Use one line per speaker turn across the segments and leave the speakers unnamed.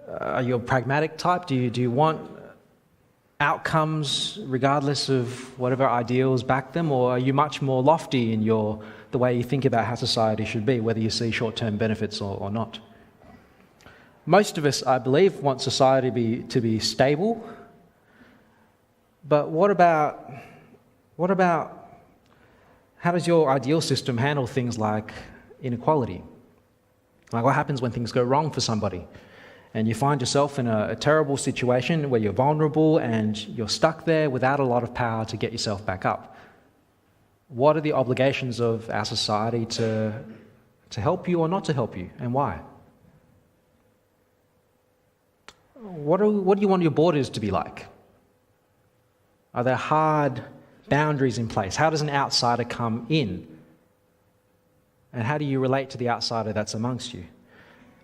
Are you a pragmatic type? Do you want outcomes regardless of whatever ideals back them, or are you much more lofty in the way you think about how society should be, whether you see short-term benefits or not? Most of us, I believe, want society to be stable, but what about how does your ideal system handle things like inequality? Like, what happens when things go wrong for somebody and you find yourself in a terrible situation where you're vulnerable and you're stuck there without a lot of power to get yourself back up? What are the obligations of our society to help you or not to help you, and why? What do you want your borders to be like? Are there hard boundaries in place? How does an outsider come in? And how do you relate to the outsider that's amongst you?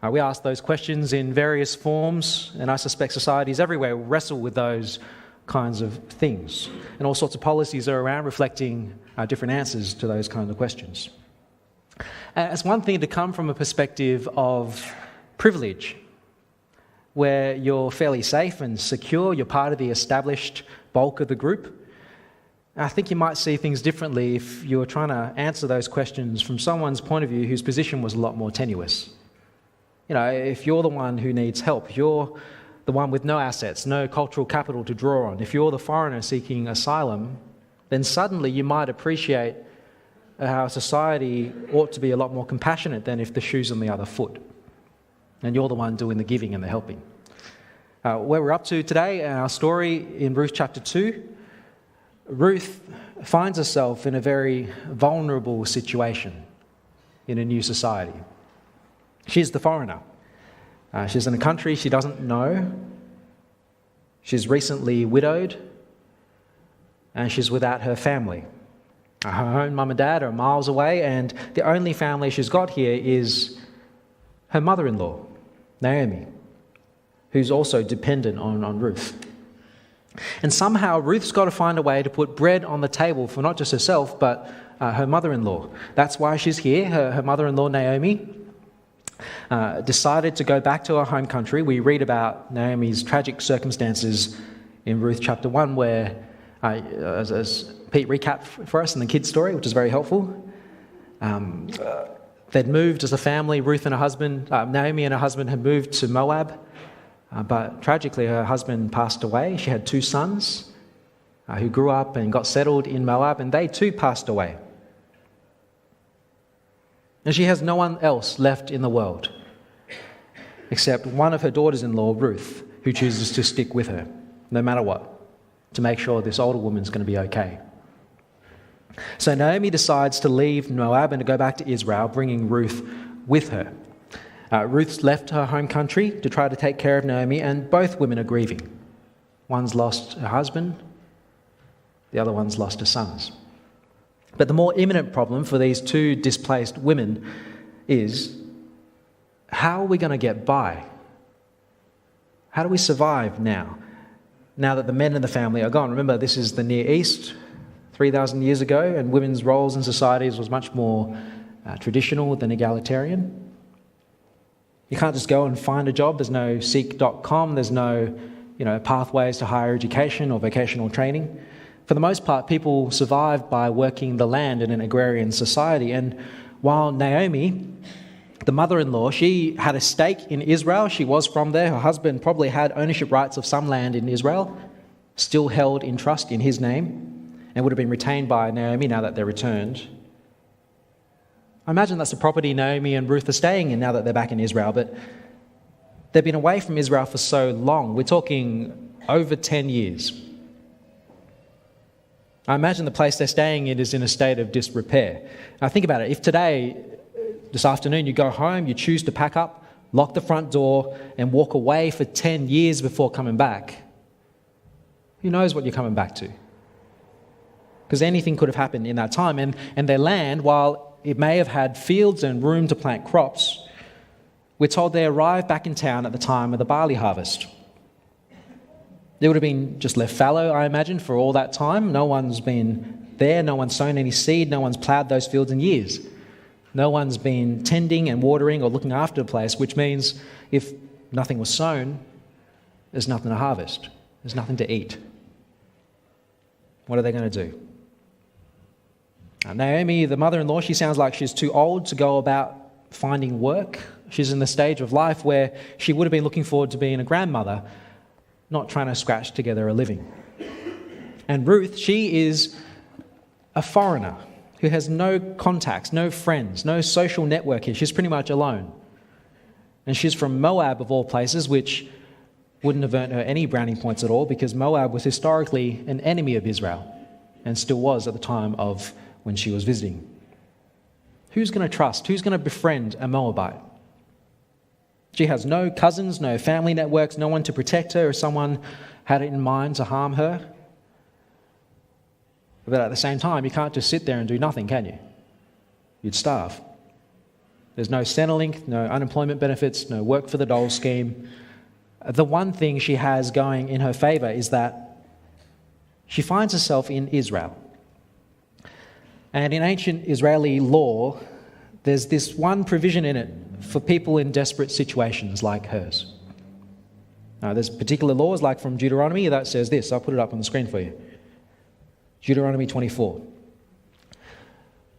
We ask those questions in various forms, and I suspect societies everywhere wrestle with those kinds of things. And all sorts of policies are around reflecting different answers to those kinds of questions. It's one thing to come from a perspective of privilege, where you're fairly safe and secure, you're part of the established bulk of the group. I think you might see things differently if you were trying to answer those questions from someone's point of view whose position was a lot more tenuous. You know, if you're the one who needs help, if you're the one with no assets, no cultural capital to draw on, if you're the foreigner seeking asylum, then suddenly you might appreciate how society ought to be a lot more compassionate than if the shoe's on the other foot and you're the one doing the giving and the helping. Where we're up to today, our story in Ruth chapter 2, Ruth finds herself in a very vulnerable situation in a new society. She's the foreigner. She's in a country she doesn't know. She's recently widowed, and she's without her family. Her own mum and dad are miles away, and the only family she's got here is her mother-in-law, Naomi, who's also dependent on Ruth. And somehow Ruth's got to find a way to put bread on the table for not just herself, but her mother-in-law. That's why she's here. Her mother-in-law, Naomi, decided to go back to her home country. We read about Naomi's tragic circumstances in Ruth chapter 1, where, as Pete recapped for us in the kids' story, which is very helpful, they'd moved as a family. Ruth and her husband, Naomi and her husband, had moved to Moab, but tragically her husband passed away. She had two sons who grew up and got settled in Moab, and they too passed away. And she has no one else left in the world except one of her daughters-in-law, Ruth, who chooses to stick with her, no matter what, to make sure this older woman's going to be okay. So Naomi decides to leave Moab and to go back to Israel, bringing Ruth with her. Ruth's left her home country to try to take care of Naomi, and both women are grieving. One's lost her husband, the other one's lost her sons. But the more imminent problem for these two displaced women is, how are we going to get by? How do we survive now that the men in the family are gone? Remember, this is the Near East, 3,000 years ago, and women's roles in societies was much more traditional than egalitarian. You can't just go and find a job. There's no seek.com. There's no, pathways to higher education or vocational training. For the most part, people survived by working the land in an agrarian society. And while Naomi, the mother-in-law, she had a stake in Israel. She was from there. Her husband probably had ownership rights of some land in Israel, still held in trust in his name, and would have been retained by Naomi now that they're returned. I imagine that's the property Naomi and Ruth are staying in now that they're back in Israel, but they've been away from Israel for so long. We're talking over 10 years. I imagine the place they're staying in is in a state of disrepair. Now think about it. If today, this afternoon, you go home, you choose to pack up, lock the front door, and walk away for 10 years before coming back, who knows what you're coming back to? Because anything could have happened in that time. And their land, while it may have had fields and room to plant crops, we're told they arrived back in town at the time of the barley harvest. It would have been just left fallow, I imagine, for all that time. No one's been there, no one's sown any seed, no one's ploughed those fields in years. No one's been tending and watering or looking after the place, which means if nothing was sown, there's nothing to harvest. There's nothing to eat. What are they going to do? Naomi, the mother-in-law, she sounds like she's too old to go about finding work. She's in the stage of life where she would have been looking forward to being a grandmother, not trying to scratch together a living. And Ruth, she is a foreigner who has no contacts, no friends, no social network here. She's pretty much alone. And she's from Moab, of all places, which wouldn't have earned her any brownie points at all, because Moab was historically an enemy of Israel and still was at the time of when she was visiting. Who's going to trust? Who's going to befriend a Moabite? She has no cousins, no family networks, no one to protect her if someone had it in mind to harm her. But at the same time, you can't just sit there and do nothing, can you? You'd starve. There's no Centrelink, no unemployment benefits, no work for the dole scheme. The one thing she has going in her favour is that she finds herself in Israel. And in ancient Israeli law, there's this one provision in it for people in desperate situations like hers. Now, there's particular laws, like from Deuteronomy, that says this. I'll put it up on the screen for you. Deuteronomy 24. It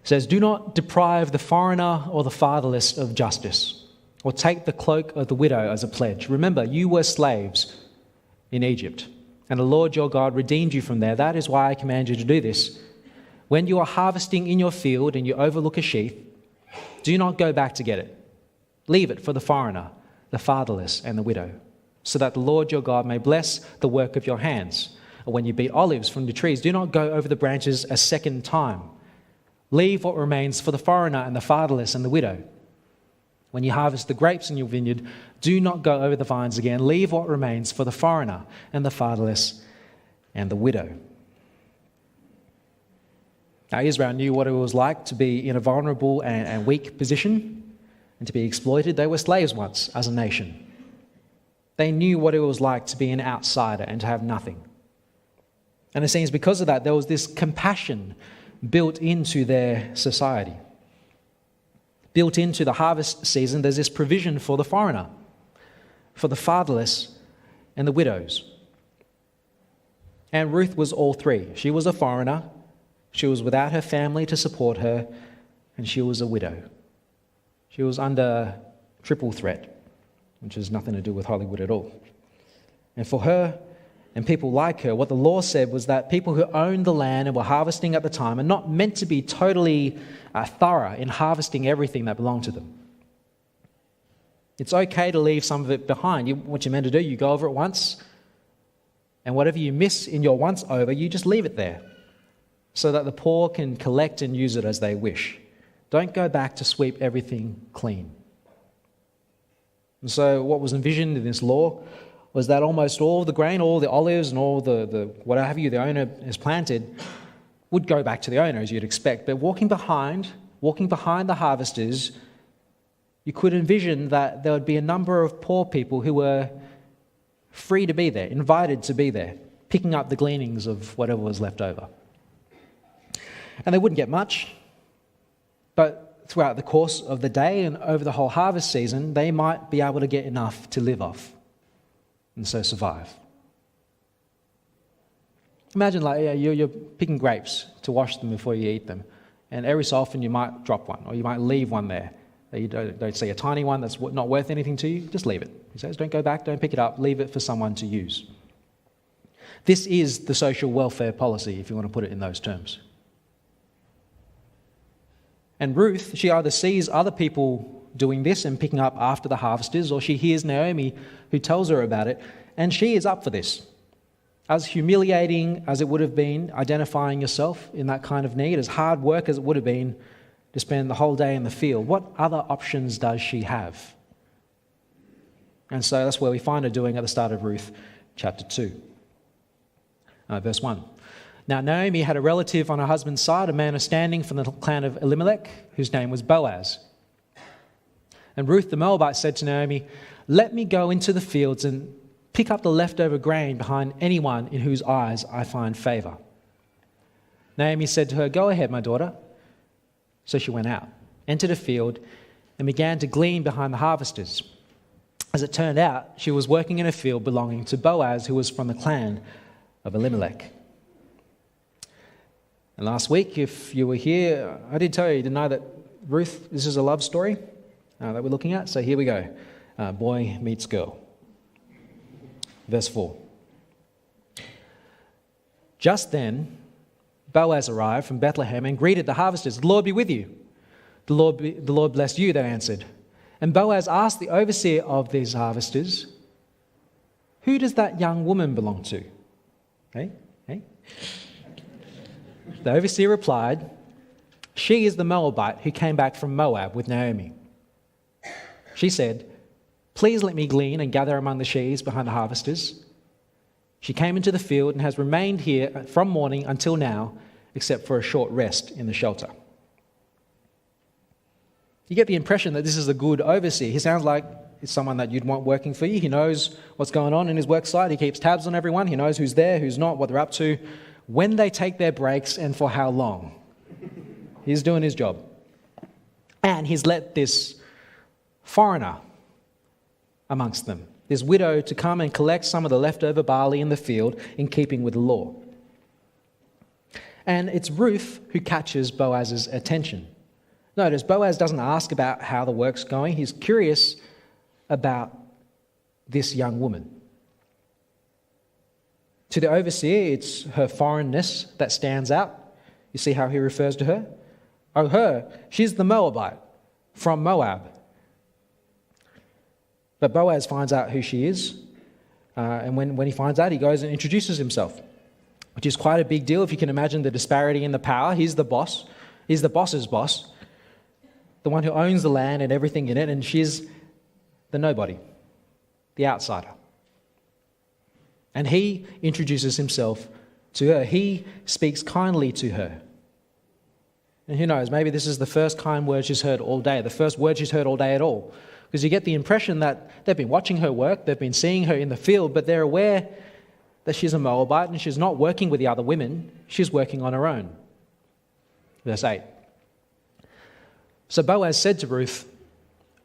says, "Do not deprive the foreigner or the fatherless of justice, or take the cloak of the widow as a pledge. Remember, you were slaves in Egypt, and the Lord your God redeemed you from there. That is why I command you to do this. When you are harvesting in your field and you overlook a sheaf, do not go back to get it. Leave it for the foreigner, the fatherless, and the widow, so that the Lord your God may bless the work of your hands. Or when you beat olives from the trees, do not go over the branches a second time. Leave what remains for the foreigner and the fatherless and the widow. When you harvest the grapes in your vineyard, do not go over the vines again. Leave what remains for the foreigner and the fatherless and the widow." Now, Israel knew what it was like to be in a vulnerable and weak position and to be exploited. They were slaves once as a nation. They knew what it was like to be an outsider and to have nothing. And it seems because of that, there was this compassion built into their society. Built into the harvest season, there's this provision for the foreigner, for the fatherless, and the widows. And Ruth was all three. She was a foreigner, she was without her family to support her, and she was a widow. She was under triple threat, which has nothing to do with Hollywood at all. And for her and people like her, what the law said was that people who owned the land and were harvesting at the time are not meant to be totally thorough in harvesting everything that belonged to them. It's okay to leave some of it behind. What you're meant to do, you go over it once, and whatever you miss in your once over, you just leave it there so that the poor can collect and use it as they wish. Don't go back to sweep everything clean. And so what was envisioned in this law was that almost all the grain, all the olives and all the what have you the owner has planted would go back to the owner, as you'd expect. But walking behind the harvesters, you could envision that there would be a number of poor people who were free to be there, invited to be there, picking up the gleanings of whatever was left over. And they wouldn't get much, but throughout the course of the day and over the whole harvest season, they might be able to get enough to live off and so survive. Imagine you're picking grapes to wash them before you eat them, and every so often you might drop one, or you might leave one there. You don't see a tiny one that's not worth anything to you, just leave it. He says, don't go back, don't pick it up, leave it for someone to use. This is the social welfare policy, if you want to put it in those terms. And Ruth, she either sees other people doing this and picking up after the harvesters, or she hears Naomi who tells her about it, and she is up for this. As humiliating as it would have been identifying yourself in that kind of need, as hard work as it would have been to spend the whole day in the field, what other options does she have? And so that's where we find her doing at the start of Ruth chapter 2. Verse 1. Now Naomi had a relative on her husband's side, a man of standing from the clan of Elimelech, whose name was Boaz. And Ruth the Moabite said to Naomi, "Let me go into the fields and pick up the leftover grain behind anyone in whose eyes I find favor." Naomi said to her, "Go ahead, my daughter." So she went out, entered a field, and began to glean behind the harvesters. As it turned out, she was working in a field belonging to Boaz, who was from the clan of Elimelech. And last week, if you were here, I did tell you, didn't I, that Ruth, this is a love story that we're looking at. So here we go. Boy meets girl. Verse 4. Just then, Boaz arrived from Bethlehem and greeted the harvesters. "The Lord be with you." The Lord bless you," they answered. And Boaz asked the overseer of these harvesters, "Who does that young woman belong to?" Hey? The overseer replied, "She is the Moabite who came back from Moab with Naomi." She said, "Please let me glean and gather among the sheaves behind the harvesters." She came into the field and has remained here from morning until now, except for a short rest in the shelter. You get the impression that this is a good overseer. He sounds like he's someone that you'd want working for you. He knows what's going on in his work site. He keeps tabs on everyone. He knows who's there, who's not, what they're up to, when they take their breaks, and for how long. He's doing his job. And he's let this foreigner amongst them, this widow, to come and collect some of the leftover barley in the field in keeping with the law. And it's Ruth who catches Boaz's attention. Notice, Boaz doesn't ask about how the work's going. He's curious about this young woman. To the overseer, it's her foreignness that stands out. You see how he refers to her? Oh, her. She's the Moabite from Moab. But Boaz finds out who she is. And when he finds out, he goes and introduces himself, which is quite a big deal if you can imagine the disparity in the power. He's the boss. He's the boss's boss, the one who owns the land and everything in it, and she's the nobody, the outsider. And he introduces himself to her. He speaks kindly to her. And who knows, maybe this is the first kind word she's heard all day, the first word she's heard all day at all. Because you get the impression that they've been watching her work, they've been seeing her in the field, but they're aware that she's a Moabite and she's not working with the other women, she's working on her own. Verse 8. So Boaz said to Ruth,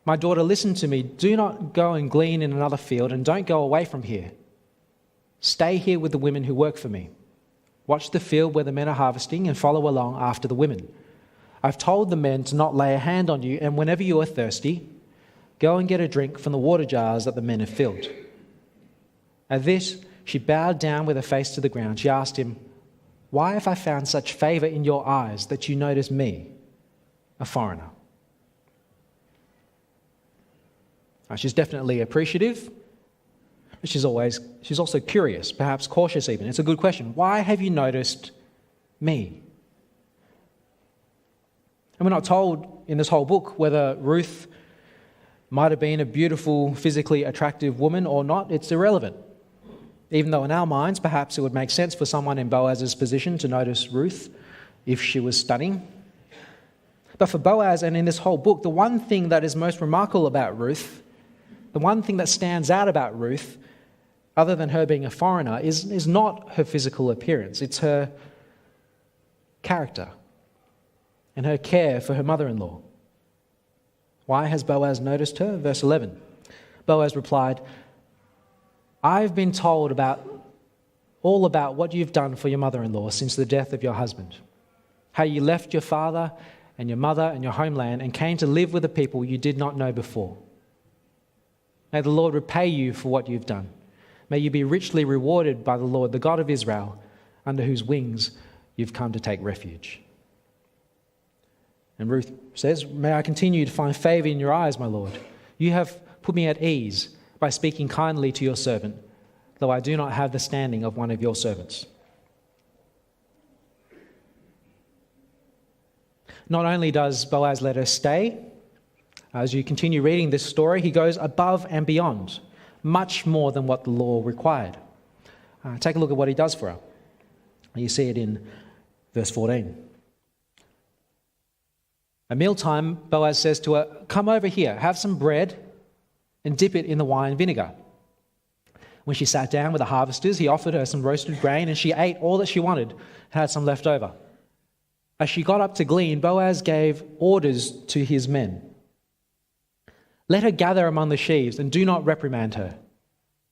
"My daughter, listen to me. Do not go and glean in another field, and don't go away from here. Stay here with the women who work for me. Watch the field where the men are harvesting and follow along after the women. I've told the men to not lay a hand on you, and whenever you are thirsty, go and get a drink from the water jars that the men have filled." At this, she bowed down with her face to the ground. She asked him, "Why have I found such favor in your eyes that you notice me, a foreigner?" She's definitely appreciative, but she's also curious, perhaps cautious even. It's a good question. Why have you noticed me? And we're not told in this whole book whether Ruth might have been a beautiful, physically attractive woman or not. It's irrelevant. Even though in our minds, perhaps it would make sense for someone in Boaz's position to notice Ruth if she was stunning. But for Boaz, and in this whole book, the one thing that is most remarkable about Ruth, the one thing that stands out about Ruth, other than her being a foreigner, is not her physical appearance. It's her character and her care for her mother-in-law. Why has Boaz noticed her? Verse 11. Boaz replied, "I've been told all about what you've done for your mother-in-law since the death of your husband, how you left your father and your mother and your homeland and came to live with a people you did not know before. May the Lord repay you for what you've done. May you be richly rewarded by the Lord, the God of Israel, under whose wings you've come to take refuge." And Ruth says, "May I continue to find favor in your eyes, my Lord. You have put me at ease by speaking kindly to your servant, though I do not have the standing of one of your servants." Not only does Boaz let her stay, as you continue reading this story, he goes above and beyond, much more than what the law required. Take a look at what he does for her. You see it in verse 14. At mealtime, Boaz says to her, "Come over here, have some bread and dip it in the wine vinegar." When she sat down with the harvesters, he offered her some roasted grain, and she ate all that she wanted and had some left over. As she got up to glean, Boaz gave orders to his men. Let her gather among the sheaves and do not reprimand her.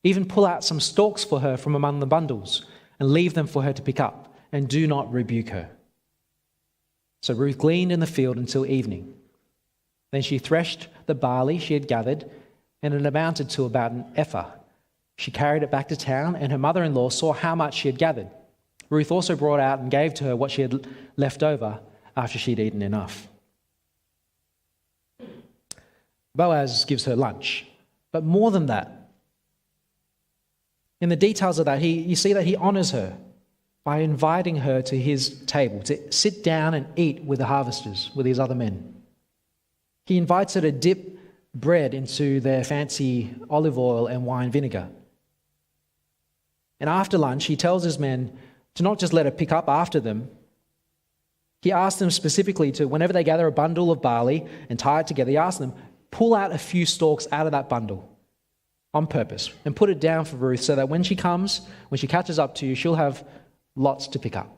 Even pull out some stalks for her from among the bundles and leave them for her to pick up, and do not rebuke her." So Ruth gleaned in the field until evening. Then she threshed the barley she had gathered, and it amounted to about an ephah. She carried it back to town, and her mother-in-law saw how much she had gathered. Ruth also brought out and gave to her what she had left over after she'd eaten enough. Boaz gives her lunch. But more than that, in the details of that, you see that he honors her by inviting her to his table to sit down and eat with the harvesters, with his other men. He invites her to dip bread into their fancy olive oil and wine vinegar. And after lunch, he tells his men to not just let her pick up after them. He asks them specifically to, whenever they gather a bundle of barley and tie it together, he asks them, pull out a few stalks out of that bundle on purpose and put it down for Ruth so that when she catches up to you, she'll have lots to pick up.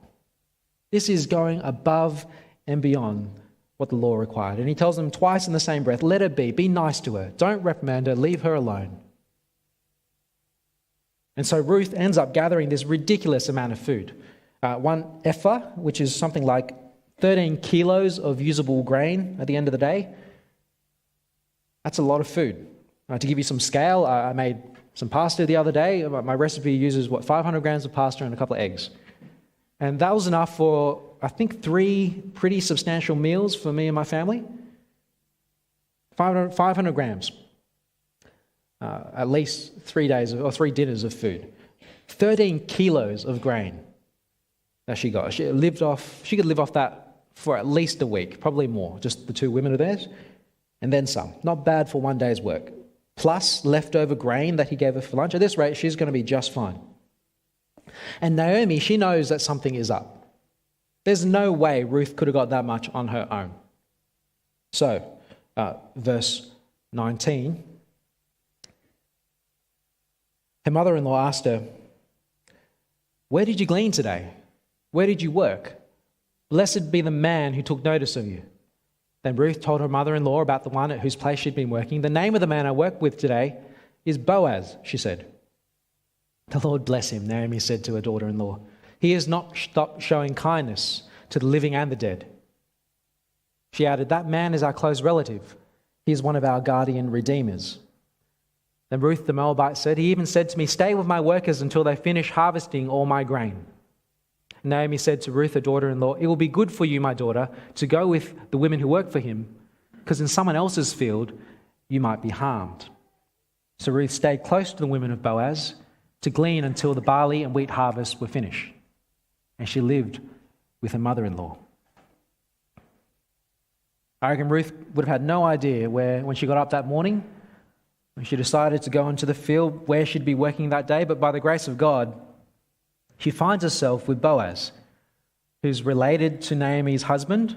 This is going above and beyond what the law required. And he tells them twice in the same breath, let her be nice to her, don't reprimand her, leave her alone. And so Ruth ends up gathering this ridiculous amount of food. 1 ephah, which is something like 13 kilos of usable grain at the end of the day. That's a lot of food. To give you some scale, I made some pasta the other day. My recipe uses, 500 grams of pasta and a couple of eggs. And that was enough for, I think, 3 pretty substantial meals for me and my family. 500 grams. At least 3 days or 3 dinners of food. 13 kilos of grain that she got. She could live off that for at least a week, probably more, just the 2 women of theirs, and then some. Not bad for one day's work. Plus leftover grain that he gave her for lunch. At this rate, she's going to be just fine. And Naomi, she knows that something is up. There's no way Ruth could have got that much on her own. So, verse 19, her mother-in-law asked her, "Where did you glean today? Where did you work? Blessed be the man who took notice of you." Then Ruth told her mother-in-law about the one at whose place she'd been working. "The name of the man I work with today is Boaz," she said. "The Lord bless him," Naomi said to her daughter-in-law. "He has not stopped showing kindness to the living and the dead." She added, "That man is our close relative. He is one of our guardian redeemers." Then Ruth the Moabite said, "He even said to me, 'Stay with my workers until they finish harvesting all my grain.'" Naomi said to Ruth, her daughter-in-law, "It will be good for you, my daughter, to go with the women who work for him, because in someone else's field you might be harmed." So Ruth stayed close to the women of Boaz to glean until the barley and wheat harvests were finished. And she lived with her mother-in-law. I reckon Ruth would have had no idea when she got up that morning, when she decided to go into the field, where she'd be working that day, but by the grace of God, she finds herself with Boaz, who's related to Naomi's husband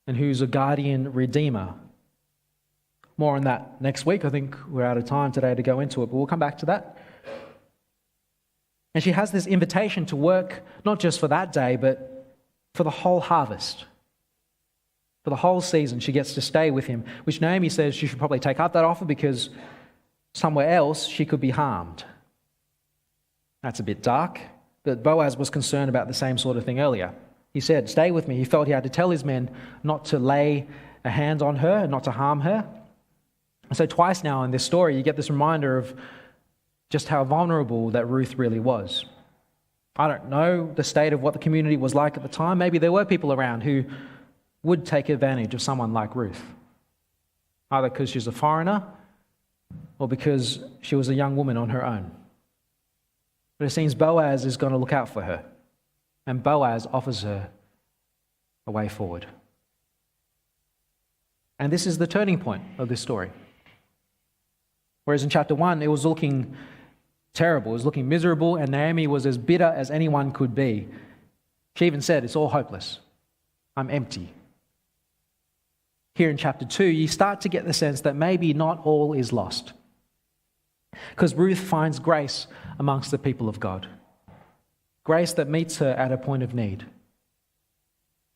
and who's a guardian redeemer. More on that next week. I think we're out of time today to go into it, but we'll come back to that. And she has this invitation to work, not just for that day, but for the whole harvest. For the whole season, she gets to stay with him, which Naomi says she should probably take up that offer because somewhere else she could be harmed. That's a bit dark, but Boaz was concerned about the same sort of thing earlier. He said, "Stay with me." He felt he had to tell his men not to lay a hand on her and not to harm her. And so twice now in this story, you get this reminder of just how vulnerable that Ruth really was. I don't know the state of what the community was like at the time. Maybe there were people around who would take advantage of someone like Ruth, either because she's a foreigner or because she was a young woman on her own. But it seems Boaz is going to look out for her, and Boaz offers her a way forward. And this is the turning point of this story. Whereas in chapter 1, it was looking terrible, it was looking miserable, and Naomi was as bitter as anyone could be. She even said, "It's all hopeless. I'm empty." Here in chapter 2, you start to get the sense that maybe not all is lost, because Ruth finds grace amongst the people of God. Grace that meets her at a point of need.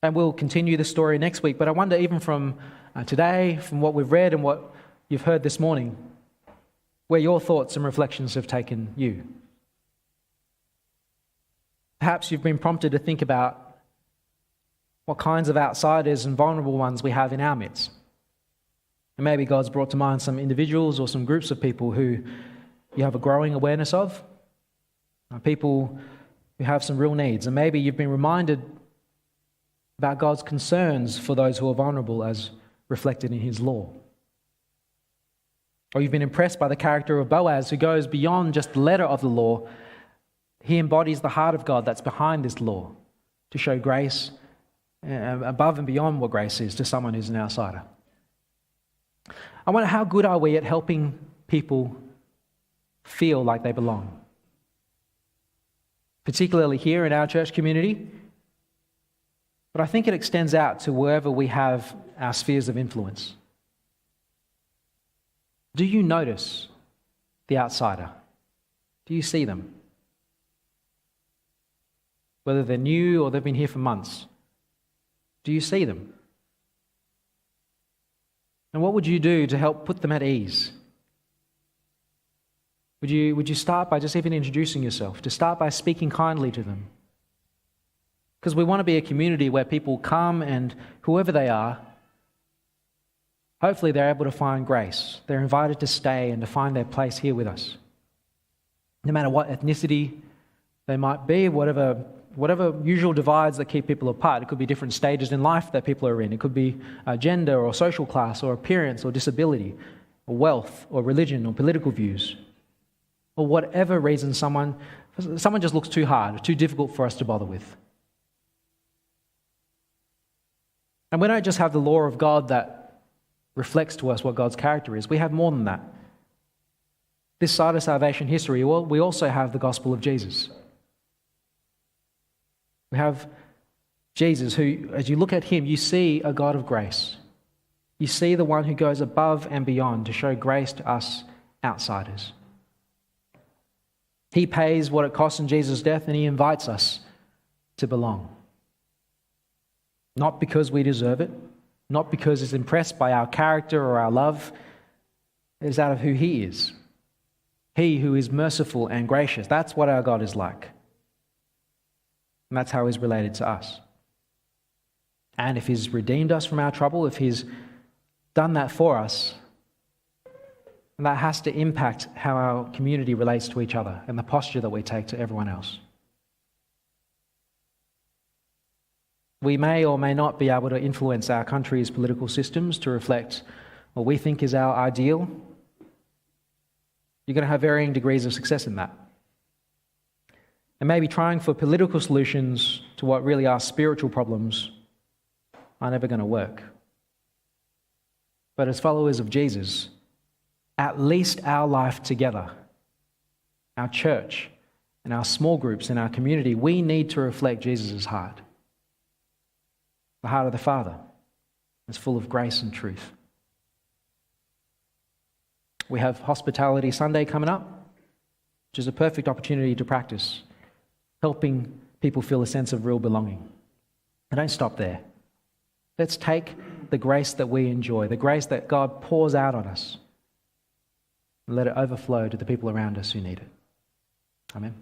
And we'll continue the story next week, but I wonder, even from today, from what we've read and what you've heard this morning, where your thoughts and reflections have taken you. Perhaps you've been prompted to think about what kinds of outsiders and vulnerable ones we have in our midst. And maybe God's brought to mind some individuals or some groups of people who you have a growing awareness of, people who have some real needs. And maybe you've been reminded about God's concerns for those who are vulnerable as reflected in his law. Or you've been impressed by the character of Boaz, who goes beyond just the letter of the law. He embodies the heart of God that's behind this law to show grace above and beyond what grace is to someone who's an outsider. I wonder, how good are we at helping people feel like they belong? Particularly here in our church community, but I think it extends out to wherever we have our spheres of influence. Do you notice the outsider? Do you see them? Whether they're new or they've been here for months, do you see them? And what would you do to help put them at ease? Would you start by just even introducing yourself, to start by speaking kindly to them? Because we want to be a community where people come and whoever they are, hopefully they're able to find grace. They're invited to stay and to find their place here with us. No matter what ethnicity they might be, whatever usual divides that keep people apart. It could be different stages in life that people are in. It could be gender or social class or appearance or disability or wealth or religion or political views. Or whatever reason someone just looks too hard or too difficult for us to bother with. And we don't just have the law of God that reflects to us what God's character is. We have more than that. This side of salvation history, we also have the gospel of Jesus. We have Jesus who, as you look at him, you see a God of grace. You see the one who goes above and beyond to show grace to us outsiders. He pays what it costs in Jesus' death, and he invites us to belong. Not because we deserve it, not because he's impressed by our character or our love. It is out of who he is. He who is merciful and gracious. That's what our God is like. And that's how he's related to us. And if he's redeemed us from our trouble, if he's done that for us, that has to impact how our community relates to each other and the posture that we take to everyone else. We may or may not be able to influence our country's political systems to reflect what we think is our ideal. You're going to have varying degrees of success in that. And maybe trying for political solutions to what really are spiritual problems are never going to work. But as followers of Jesus, at least our life together, our church and our small groups in our community, we need to reflect Jesus' heart. The heart of the Father is full of grace and truth. We have Hospitality Sunday coming up, which is a perfect opportunity to practice helping people feel a sense of real belonging. And don't stop there. Let's take the grace that we enjoy, the grace that God pours out on us, and let it overflow to the people around us who need it. Amen.